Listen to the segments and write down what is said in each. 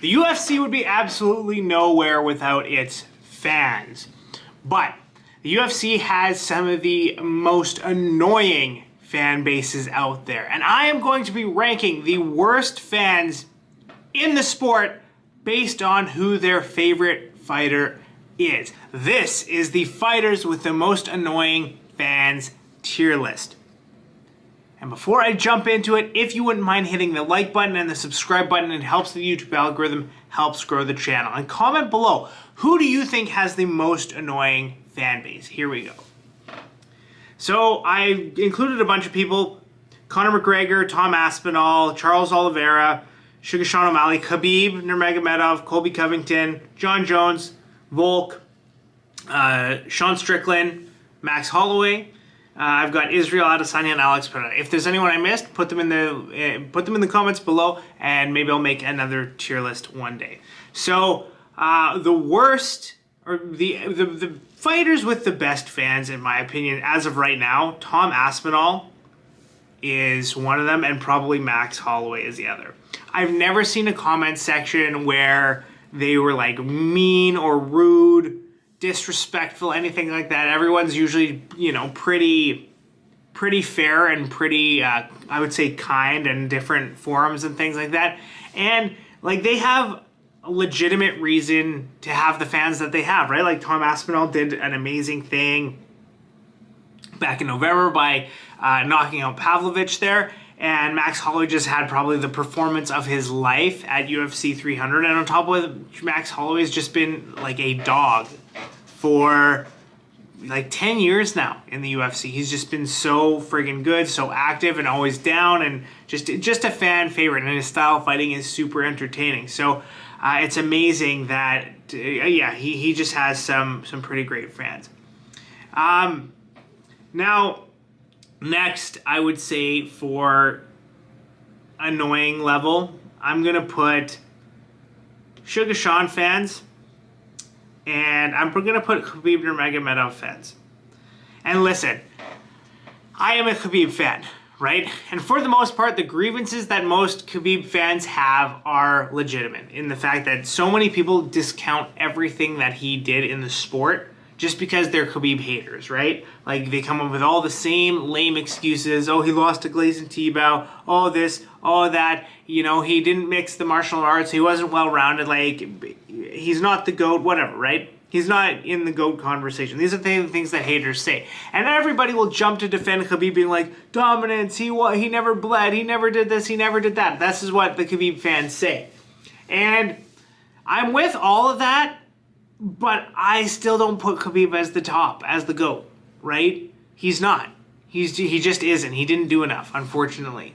The UFC would be absolutely nowhere without its fans. But the UFC has some of the most annoying fan bases out there. And I am going to be ranking the worst fans in the sport based on who their favorite fighter is. This is the fighters with the most annoying fans tier list. And before I jump into it, if you wouldn't mind hitting the like button and the subscribe button, it helps the YouTube algorithm, helps grow the channel. And comment below, who do you think has the most annoying fan base? Here we go. So I included a bunch of people: Conor McGregor, Tom Aspinall, Charles Oliveira, Sugar Sean O'Malley, Khabib Nurmagomedov, Colby Covington, John Jones, Volk, Sean Strickland, Max Holloway. I've got Israel Adesanya and Alex Pereira. If there's anyone I missed, put them in the comments below, and maybe I'll make another tier list one day. So the worst, or the fighters with the best fans, in my opinion, as of right now, Tom Aspinall is one of them, and probably Max Holloway is the other. I've never seen a comment section where they were like mean or rude, disrespectful, anything like that. Everyone's usually, you know, pretty fair and pretty, I would say, kind, and different forums and things like that. And like, they have a legitimate reason to have the fans that they have, right? Like, Tom Aspinall did an amazing thing back in November by knocking out Pavlovich there. And Max Holloway just had probably the performance of his life at UFC 300. And on top of it, Max Holloway's just been like a dog for like 10 years now in the UFC. He's just been so friggin' good, so active, and always down, and just a fan favorite. And his style of fighting is super entertaining. So it's amazing that, yeah, he just has some pretty great fans. Now, next, I would say for annoying level, I'm going to put Sugar Sean fans, and I'm going to put Khabib Nurmagomedov fans. And listen, I am a Khabib fan, right? And for the most part, the grievances that most Khabib fans have are legitimate, in the fact that so many people discount everything that he did in the sport just because they're Khabib haters, right? Like, they come up with all the same lame excuses. Oh, he lost to Gleison Tebow. Oh, this, oh, that. You know, he didn't mix the martial arts. He wasn't well-rounded. Like, he's not the GOAT, whatever, right? He's not in the GOAT conversation. These are the things that haters say. And everybody will jump to defend Khabib, being like, dominance, he never bled, he never did this, he never did that. This is what the Khabib fans say. And I'm with all of that, but I still don't put Khabib as the top, as the GOAT, right? He's not. He just isn't. He didn't do enough, unfortunately.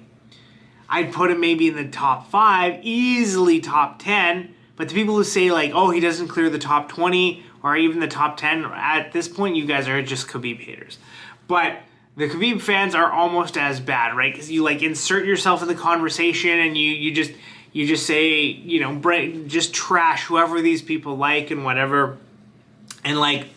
I'd put him maybe in the top 5, easily top 10, but the people who say, like, oh, he doesn't clear the top 20 or even the top 10, at this point, you guys are just Khabib haters. But the Khabib fans are almost as bad, right? Because you, like, insert yourself in the conversation, and you just say, you know, just trash whoever these people like and whatever. And, like,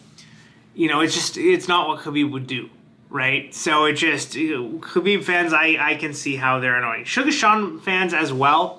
you know, it's not what Khabib would do, right? So it just, Khabib fans, I can see how they're annoying. Sugar Sean fans as well.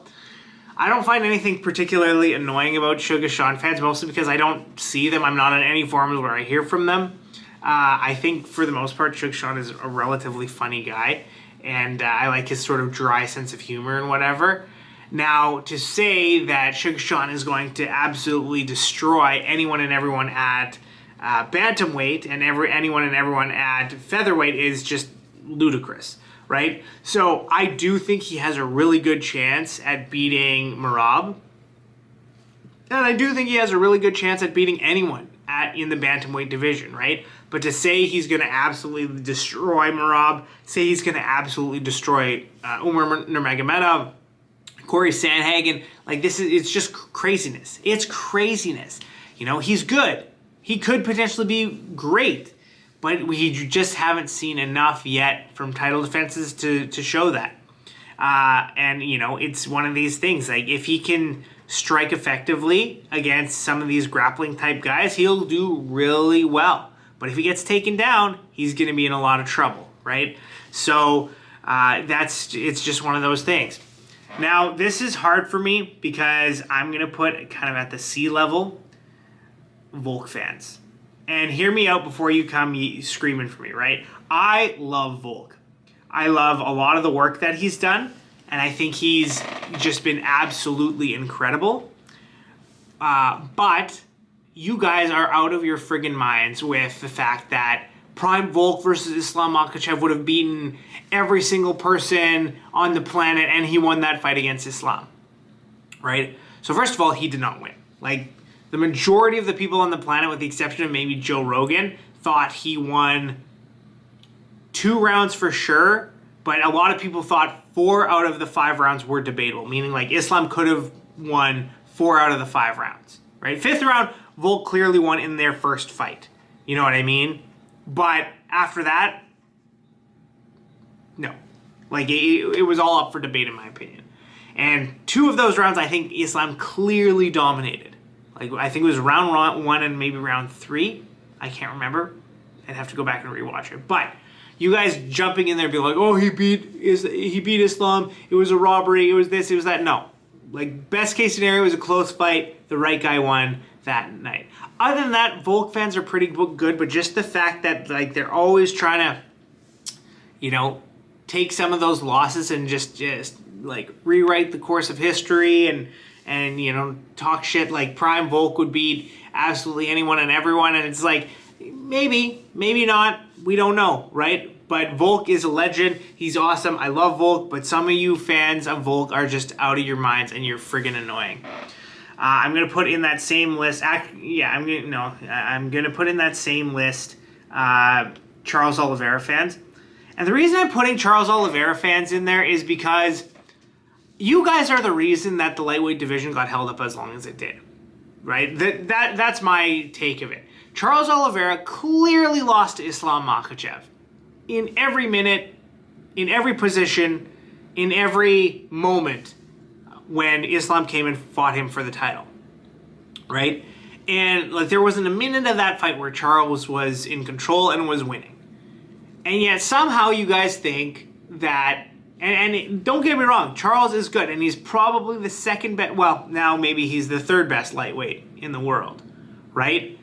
I don't find anything particularly annoying about Sugar Sean fans, mostly because I don't see them. I'm not on any forums where I hear from them. I think for the most part, Sugar Sean is a relatively funny guy, and I like his sort of dry sense of humor and whatever. Now, to say that Sugar Sean is going to absolutely destroy anyone and everyone at bantamweight and anyone and everyone at featherweight is just ludicrous, right? So I do think he has a really good chance at beating Merab, and I do think he has a really good chance at beating anyone in the bantamweight division, right? But to say he's going to absolutely destroy Merab, say he's going to absolutely destroy Umar Nurmagomedov, Corey Sandhagen, like, it's just craziness. It's craziness. You know, he's good. He could potentially be great, but we just haven't seen enough yet from title defenses to show that. And, you know, it's one of these things. Like, if he can strike effectively against some of these grappling type guys, he'll do really well. But if he gets taken down, he's going to be in a lot of trouble, right? So it's just one of those things. Now, this is hard for me because I'm going to put kind of at the C level Volk fans. And hear me out before you come screaming for me, right? I love Volk. I love a lot of the work that he's done, and I think he's just been absolutely incredible. But you guys are out of your friggin' minds with the fact that Prime Volk versus Islam Makhachev would have beaten every single person on the planet, and he won that fight against Islam, right? So first of all, he did not win. Like, the majority of the people on the planet, with the exception of maybe Joe Rogan, thought he won 2 rounds for sure, but a lot of people thought 4 out of the 5 rounds were debatable, meaning like Islam could have won 4 out of the 5 rounds, right? 5th round, Volk clearly won in their first fight. You know what I mean? But after that, no. Like, it was all up for debate, in my opinion. And 2 of those rounds, I think Islam clearly dominated. Like, I think it was round 1 and maybe round 3. I can't remember. I'd have to go back and rewatch it. But you guys jumping in there and be like, oh, he beat Islam. It was a robbery. It was this. It was that. No. Like, best case scenario was a close fight. The right guy won that night. Other than that, Volk fans are pretty good. But just the fact that, like, they're always trying to, you know, take some of those losses and just like rewrite the course of history and you know, talk shit like Prime Volk would beat absolutely anyone and everyone, and it's like, maybe not, we don't know, right? But Volk is a legend. He's awesome. I love Volk, but some of you fans of Volk are just out of your minds and you're friggin' annoying. I'm gonna put in that same list. I'm gonna put in that same list Charles Oliveira fans. And the reason I'm putting Charles Oliveira fans in there is because you guys are the reason that the lightweight division got held up as long as it did, right? That's my take of it. Charles Oliveira clearly lost to Islam Makhachev in every minute, in every position, in every moment when Islam came and fought him for the title, right? And like, there wasn't a minute of that fight where Charles was in control and was winning. And yet somehow you guys think that, and don't get me wrong, Charles is good, and he's probably the second best, well, now maybe he's the 3rd best lightweight in the world, right?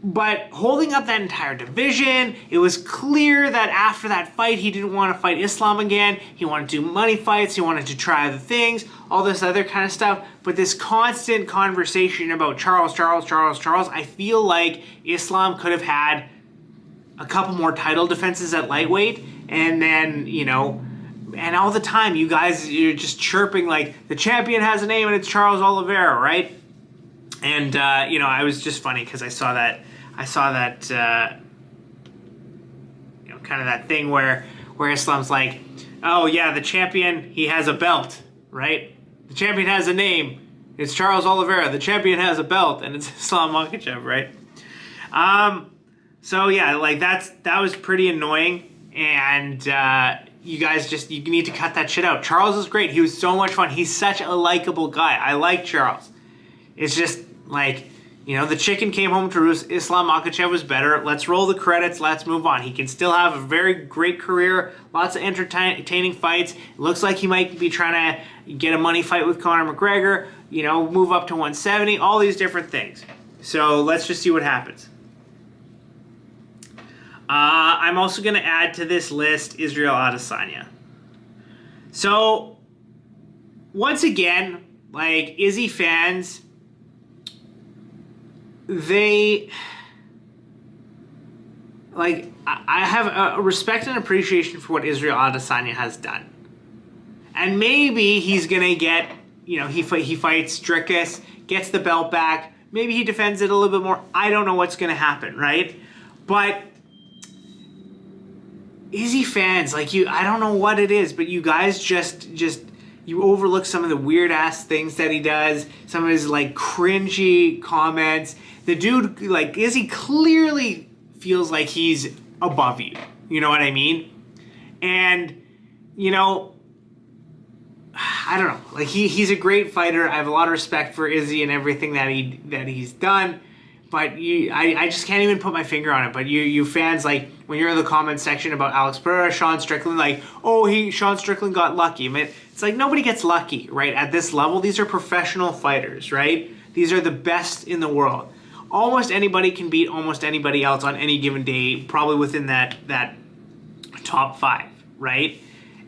But holding up that entire division, it was clear that after that fight, he didn't want to fight Islam again. He wanted to do money fights. He wanted to try other things, all this other kind of stuff. But this constant conversation about Charles, I feel like Islam could have had a couple more title defenses at lightweight, and then, you know, and all the time you guys, you're just chirping like the champion has a name and it's Charles Oliveira, right? And you know, I was just funny because I saw that you know, kind of that thing where Islam's like, oh yeah, the champion, he has a belt, right? The champion has a name, it's Charles Oliveira. The champion has a belt, and it's Islam Makhachev, right? So yeah, like that was pretty annoying, and you guys you need to cut that shit out. Charles is great. He was so much fun. He's such a likable guy. I like Charles. It's just like, you know, the chicken came home to roost. Islam Makhachev was better. Let's roll the credits. Let's move on. He can still have a very great career. Lots of entertaining fights. It looks like he might be trying to get a money fight with Conor McGregor. You know, move up to 170. All these different things. So let's just see what happens. I'm also going to add to this list Israel Adesanya. So, once again, like, Izzy fans, they, like, I have a respect and appreciation for what Israel Adesanya has done. And maybe he's going to get, you know, he fights Dricus, gets the belt back, maybe he defends it a little bit more. I don't know what's going to happen, right? But Izzy fans, like, I don't know what it is, but you guys just you overlook some of the weird ass things that he does, some of his like cringy comments. The dude, like, Izzy clearly feels like he's above you. You know what I mean? And, you know, I don't know. Like, he's a great fighter. I have a lot of respect for Izzy and everything that he's done. But I just can't even put my finger on it. But you fans, like, when you're in the comment section about Alex Pereira, Sean Strickland, like, oh, Sean Strickland got lucky. I mean, it's like nobody gets lucky, right? At this level, these are professional fighters, right? These are the best in the world. Almost anybody can beat almost anybody else on any given day, probably within that top 5, right?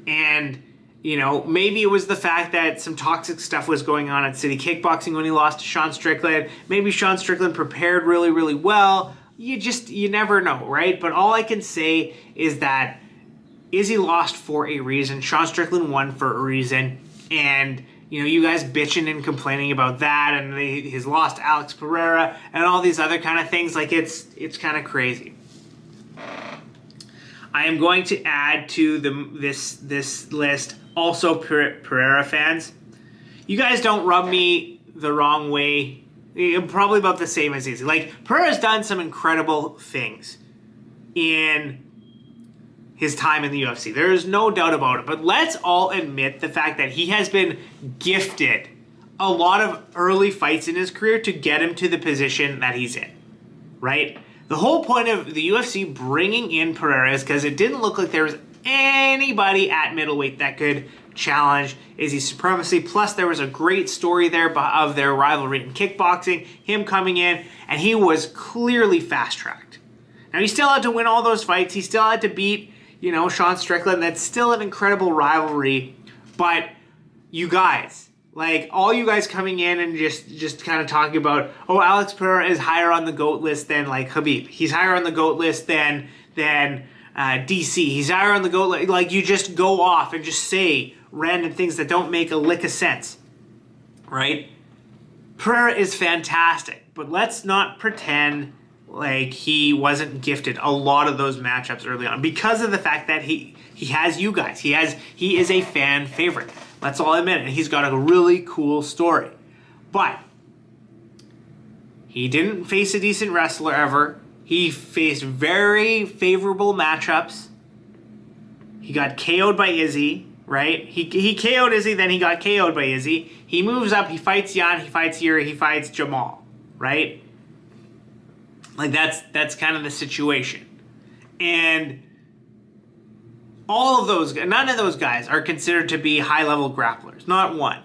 And, you know, maybe it was the fact that some toxic stuff was going on at City Kickboxing when he lost to Sean Strickland. Maybe Sean Strickland prepared really, really well. You never know, right? But all I can say is that Izzy lost for a reason. Sean Strickland won for a reason. And, you know, you guys bitching and complaining about that and his loss to Alex Pereira and all these other kind of things, like, it's kind of crazy. I am going to add to this list also Pereira fans. You guys don't rub me the wrong way. Probably about the same as Izzy. Like, Pereira's done some incredible things in his time in the UFC. There is no doubt about it. But let's all admit the fact that he has been gifted a lot of early fights in his career to get him to the position that he's in, right? The whole point of the UFC bringing in Pereira is because it didn't look like there was anybody at middleweight that could challenge Izzy's supremacy. Plus, there was a great story there of their rivalry in kickboxing, him coming in, and he was clearly fast-tracked. Now, he still had to win all those fights. He still had to beat, you know, Sean Strickland. That's still an incredible rivalry. But you guys, like, all you guys coming in and just kind of talking about, oh, Alex Pereira is higher on the GOAT list than, like, Khabib. He's higher on the GOAT list than DC. He's higher on the GOAT list. Like, you just go off and just say random things that don't make a lick of sense, right? Pereira is fantastic, but let's not pretend like he wasn't gifted a lot of those matchups early on because of the fact that he has you guys. He is a fan favorite. Let's all admit it. He's got a really cool story. But he didn't face a decent wrestler ever. He faced very favorable matchups. He got KO'd by Izzy, right? He KO'd Izzy, then he got KO'd by Izzy. He moves up, he fights Jan, he fights Yuri, he fights Jamal, right? Like, that's kind of the situation. And all of those, none of those guys are considered to be high-level grapplers. Not one.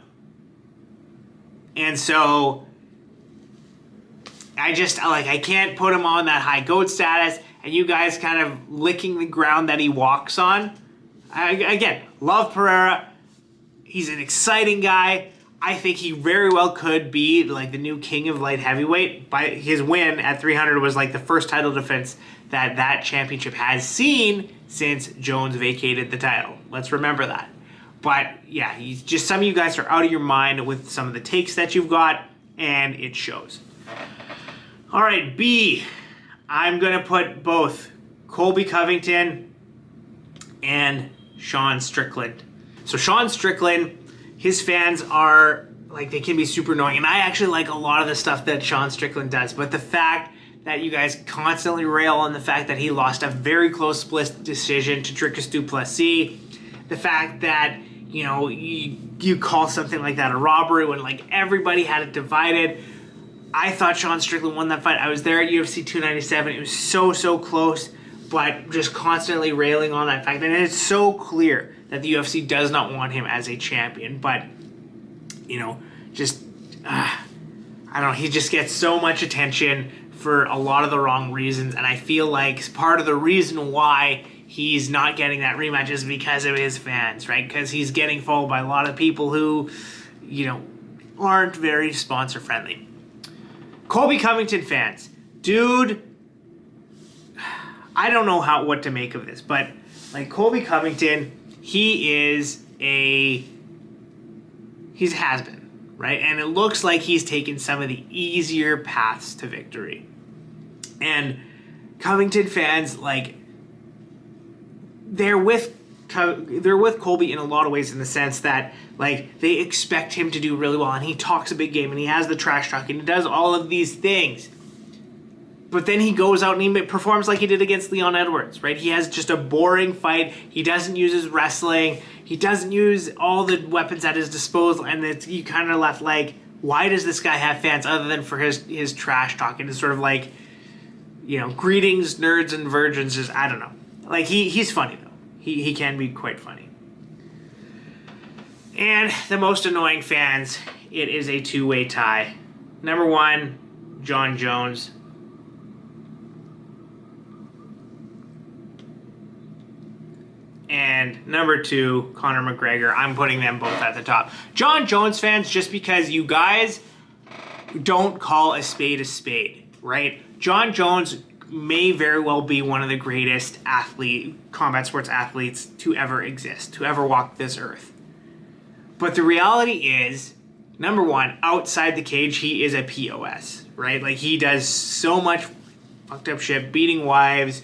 And so I can't put him on that high GOAT status, and you guys kind of licking the ground that he walks on. Again, love Pereira. He's an exciting guy. I think he very well could be like the new king of light heavyweight. By his win at 300 was like the first title defense that championship has seen since Jones vacated the title. Let's remember that. But yeah, he's just, some of you guys are out of your mind with some of the takes that you've got, and it shows. All right, B. I'm going to put both Colby Covington and Sean Strickland. So Sean Strickland, his fans are, like, they can be super annoying. And I actually like a lot of the stuff that Sean Strickland does. But the fact that you guys constantly rail on the fact that he lost a very close split decision to Dricus du Plessis, the fact that, you know, you call something like that a robbery when, like, everybody had it divided. I thought Sean Strickland won that fight. I was there at UFC 297. It was so close, but just constantly railing on that fact. And it's so clear that the UFC does not want him as a champion. But, you know, just, I don't know, he just gets so much attention for a lot of the wrong reasons. And I feel like part of the reason why he's not getting that rematch is because of his fans, right? Because he's getting followed by a lot of people who, you know, aren't very sponsor friendly. Colby Covington fans, dude, I don't know what to make of this, but like Colby Covington, he's has-been, right? And it looks like he's taken some of the easier paths to victory. And Covington fans, like, they're with Colby in a lot of ways, in the sense that, like, they expect him to do really well, and he talks a big game, and he has the trash talk, and he does all of these things. But then he goes out and he performs like he did against Leon Edwards, right? He has just a boring fight. He doesn't use his wrestling. He doesn't use all the weapons at his disposal, and you kind of left like, why does this guy have fans other than for his trash talk and his sort of like, greetings, nerds and virgins? Just, I don't know. Like, he's funny, though. He can be quite funny. And the most annoying fans, it is a two-way tie. Number 1, Jon Jones. And number 2, Conor McGregor. I'm putting them both at the top. Jon Jones fans, just because you guys don't call a spade, right? Jon Jones may very well be one of the greatest combat sports athletes to ever exist, to ever walk this earth. But the reality is, number 1, outside the cage, he is a POS, right? Like, he does so much fucked up shit, beating wives,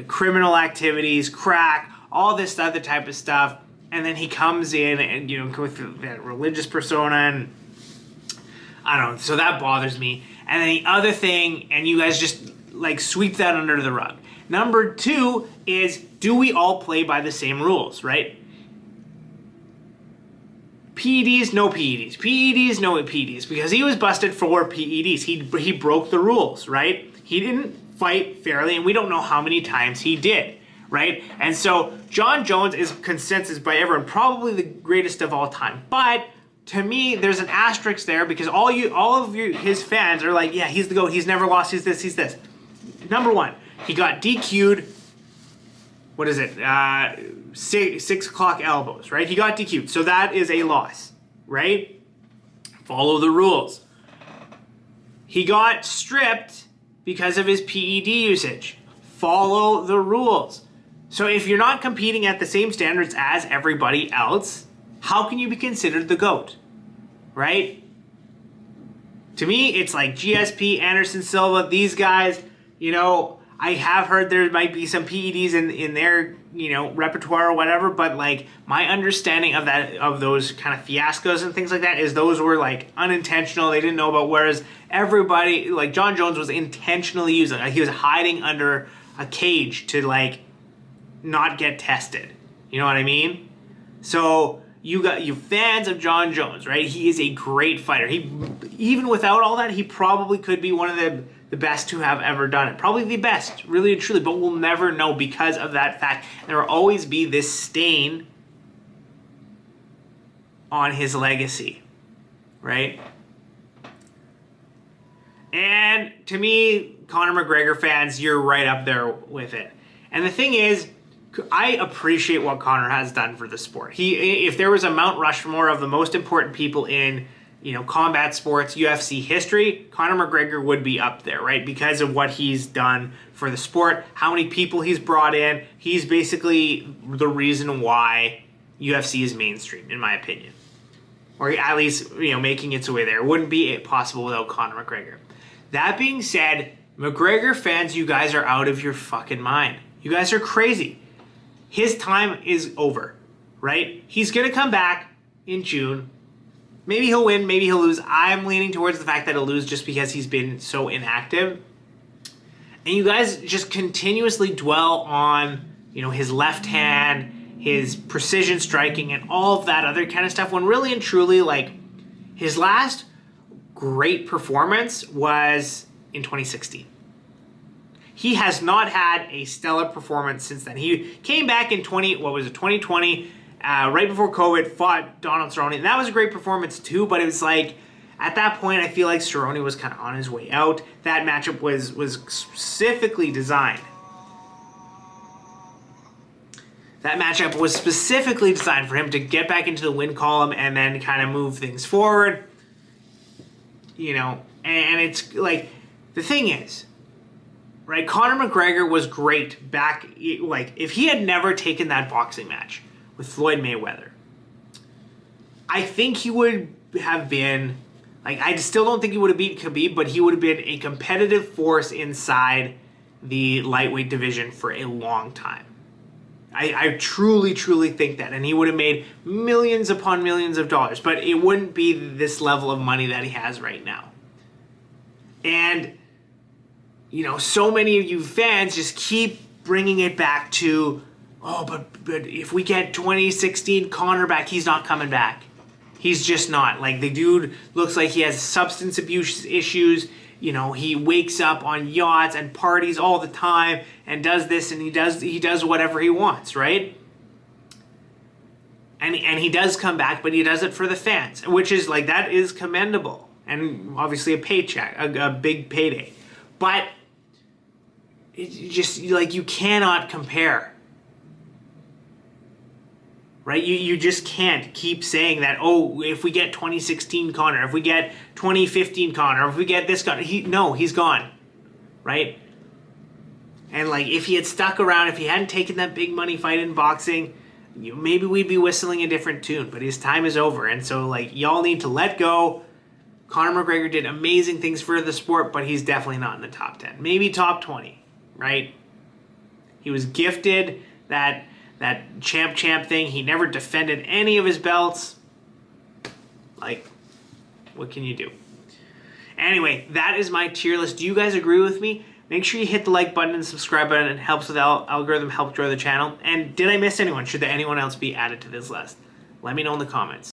criminal activities, crack, all this other type of stuff, and then he comes in and, with that religious persona, and I don't know, so that bothers me. And then the other thing, and you guys just, like, sweep that under the rug. Number 2 is, do we all play by the same rules, right? PEDs, no PEDs. PEDs, no PEDs. Because he was busted for PEDs. He broke the rules, right? He didn't fight fairly, and we don't know how many times he did, right? And so Jon Jones is consensus by everyone, probably the greatest of all time. But to me, there's an asterisk there because all of his fans are like, yeah, he's the GOAT. He's never lost. He's this. He's this. Number 1, he got DQ'd. What is it? 6 o'clock elbows, right? He got DQ'd. So that is a loss, right? Follow the rules. He got stripped because of his PED usage. Follow the rules. So if you're not competing at the same standards as everybody else, how can you be considered the GOAT, right? To me, it's like GSP, Anderson Silva, these guys, I have heard there might be some PEDs in their, repertoire or whatever, but like my understanding of those kind of fiascos and things like that is those were like unintentional. They didn't know about, whereas everybody, like Jon Jones was intentionally using, like he was hiding under a cage to like not get tested. You know what I mean? So you fans of Jon Jones, right? He is a great fighter. Even without all that, he probably could be one of the best to have ever done it. Probably the best, really and truly, but we'll never know because of that fact. There will always be this stain on his legacy, right? And to me, Conor McGregor fans, you're right up there with it. And the thing is, I appreciate what Conor has done for the sport. If there was a Mount Rushmore of the most important people in, combat sports, UFC history, Conor McGregor would be up there, right? Because of what he's done for the sport, how many people he's brought in. He's basically the reason why UFC is mainstream, in my opinion. Or at least, making its way there. It wouldn't be possible without Conor McGregor. That being said, McGregor fans, you guys are out of your fucking mind. You guys are crazy. His time is over, right? He's going to come back in June. Maybe he'll win, maybe he'll lose. I'm leaning towards the fact that he'll lose just because he's been so inactive. And you guys just continuously dwell on, his left hand, his precision striking, and all of that other kind of stuff, when really and truly, like, his last great performance was in 2016. He has not had a stellar performance since then. He came back in 2020, right before COVID, fought Donald Cerrone. And that was a great performance too, but it was like, at that point, I feel like Cerrone was kind of on his way out. That matchup was specifically designed. That matchup was specifically designed for him to get back into the win column and then kind of move things forward. And it's like, the thing is, right, Conor McGregor was great back, like, if he had never taken that boxing match with Floyd Mayweather, I think he would have been, like, I still don't think he would have beat Khabib, but he would have been a competitive force inside the lightweight division for a long time. I truly, truly think that. And he would have made millions upon millions of dollars, but it wouldn't be this level of money that he has right now. And, so many of you fans just keep bringing it back to, oh, but if we get 2016 Conor back, he's not coming back. He's just not. Like, the dude looks like he has substance abuse issues. You know, he wakes up on yachts and parties all the time and does this and he does whatever he wants, right? And he does come back, but he does it for the fans, which is like, that is commendable. And obviously a paycheck, a big payday. But it's just like, you cannot compare. Right? You just can't keep saying that, oh, if we get 2016 Conor, if we get 2015 Conor, if we get this Conor, he's gone. Right? And like, if he had stuck around, if he hadn't taken that big money fight in boxing, maybe we'd be whistling a different tune, but his time is over. And so like, y'all need to let go. Conor McGregor did amazing things for the sport, but he's definitely not in the top 10. Maybe top 20, right? He was gifted that champ thing. He never defended any of his belts. Like, what can you do? Anyway, that is my tier list. Do you guys agree with me? Make sure you hit the like button and subscribe button. It helps with the algorithm, helps grow the channel. And did I miss anyone? Should there anyone else be added to this list? Let me know in the comments.